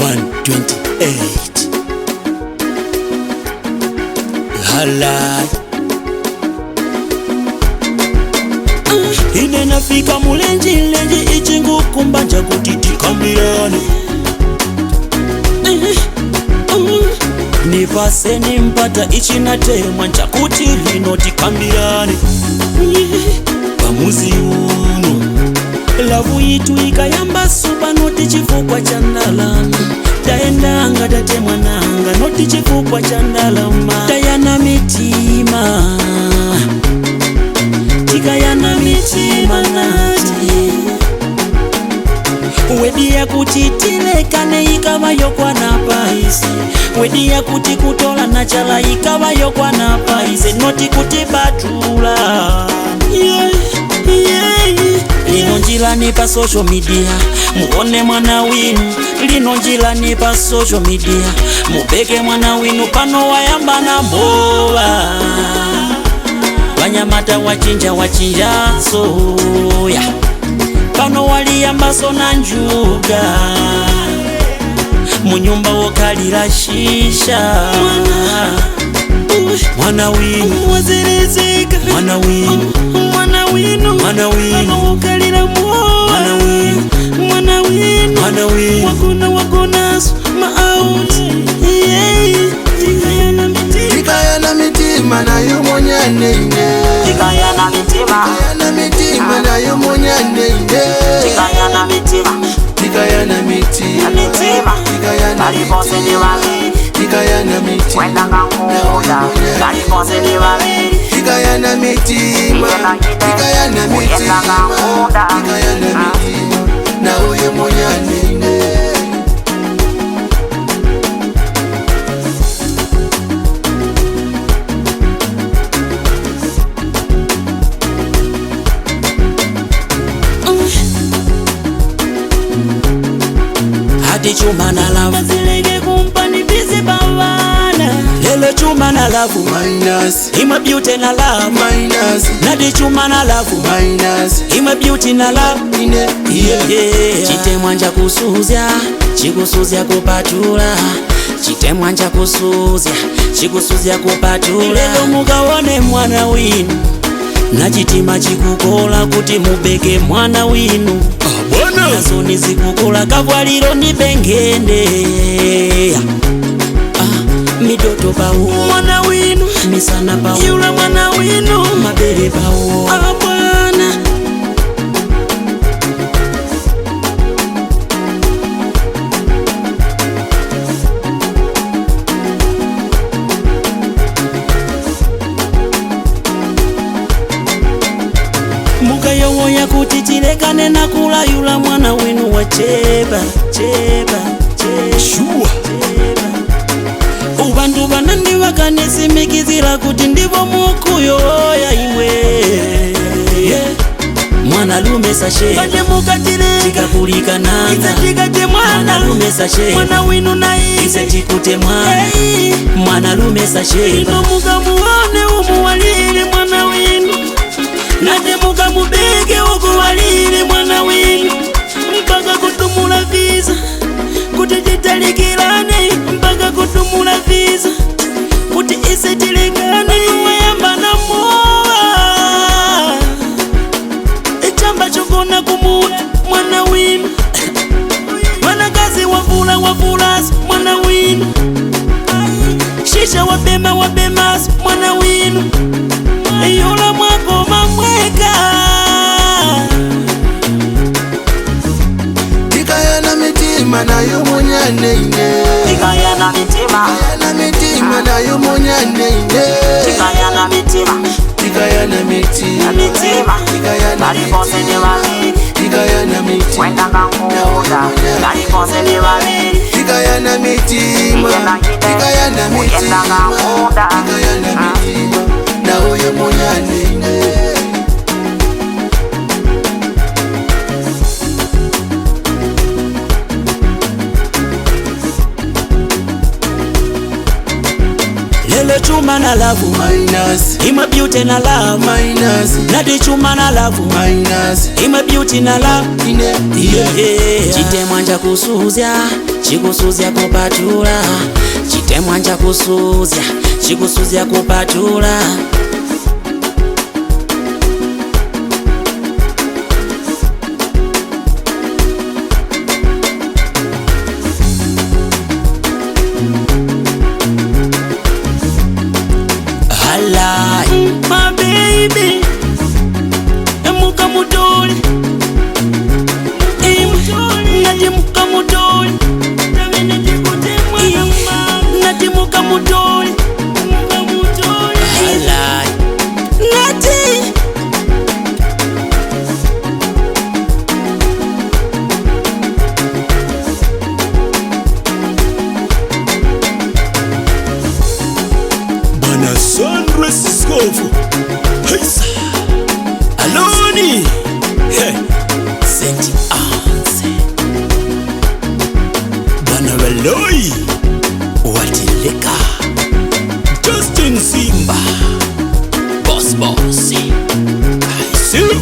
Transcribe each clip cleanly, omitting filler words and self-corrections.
128 halai ine nafika mulenji lenji ichingu kumbanja kutitikambirani nipaseni mpata ichinatemwa nchakuti linotikambirani pamuzi uno lavu yitu ikayamba suba noti chifukwa cha ndalama taendanga tate mwananga noti chifukwa cha ndalama tayana mitima tikayana mitima nati wedi ya kutitilekane ikava yokwa na paise wedi ya kuti kutola na chala ikava yokwa na paise noti kutibatula lino njilani pa social media muone mwana winu lino njilani pa social media mubeke mwana winu pano wayamba na mbola wanyamata wachinja soya pano waliyamba sona njuga munyumba wokalira shisha mwana winu wazirizika mwana winu mwana winu mwana winu wokalira mwana winu mwana winu mwana winu wakuna maauti tikayana mitima nayo monyane tikayana mitima nayo monyane tikayana mitima balipose ni wawili tikayana mitima wenda nganguda balipose ni wawili tikayana mitima tikayana mitima na uyo monyane chuma na love zilege kumpani busy bavana lele chuma na love minus ima beauty na love minus nadi chuma na love minus ima beauty na love ine yeah chitemwanja kusuzya chikusuzya kupatula chitemwanja kusuzya chikusuzya kupatula lelo mukawone mwana winu na chitima chikukola kuti mubeke mwana winu nazoni zikukola kavwaliro ni bengende midoto pawo mwana winu misana pawo yula mwana winu mabere pawo bwana mukayowo ya kutitilekane na kula yula mwana winu wa cheba shua ubandu banandi bakanisimikizira kuti ndivo mukuyoya imwe mwana lume sashe bade mukatile chikapulika nanga chikate mwana lume sashe mwana winu na ise chikute mwana lume sashe ino mukamuone umuwalile mwana winu nade mukamubeke ukuwalile mwana winu mpaka kutumula visa kuti titalikilane mpaka kutumula visa kuti ise tilingane wayamba na moa echamba chokona kumuta mwana winu mwanakazi wavulasi mwana winu shisha wabemasi mwana winu yola mwako mamweka tikayana mitima nayo monyane tikayana mitima nayo monyane tikayana mitima balipose ni wawili tikayana mitima wenda nganguda balipose ni wawili tikayana mitima na uyo monyane lele chuma chuma na love minus, ima beauty na love minus, nati chuma na love minus, ima beauty na love ine, yeah. Chitemwa nja kusuzya chikusuzya kupatula, chitemwa nja kusuzya chikusuzya kupatula. My baby, emuka mutoli, nati muka mutoli, nati muka mutoli, nati. Bana Sunrise Skofu, Aloni, Senti Anse, Bana Valoi, Watileka, Justin Simba, Boss Bossy, I see you.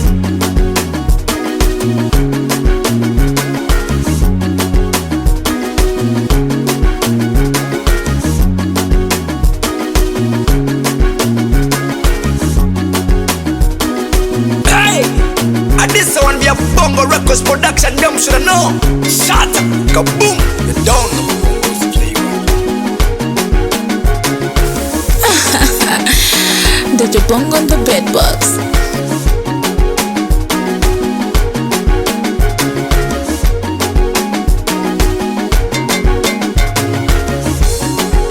This one be a Bongo Records production, them shoulda know. Shut up, kaboom, you don't know Bongo's flavor. Did you Bongo on the bedbugs?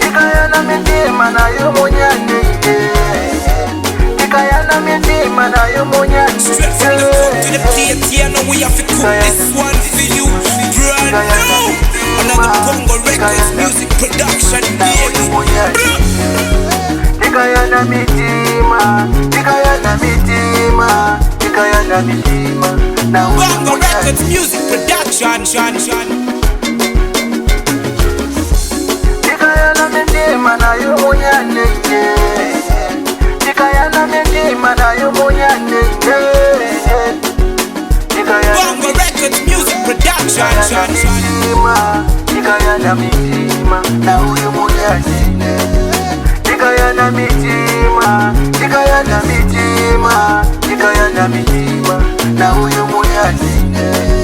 Tikayana mitima na yo munyane, tikayana mitima na yo munyane. Straight from the cook to the plate, yeah, now we have to cook this one for you, brand new. Another Bongo Records music production, baby. Tikayana mitima, tikayana mitima, tikayana mitima na Bongo Records music production, tikayana mitima na yo munyane, tikayana mitima na yo munyane, Bongo Records music production, tikayana mitima na huyu munyane, tikayana mitima, tikayana mitima, tikayana mitima na huyu munyane.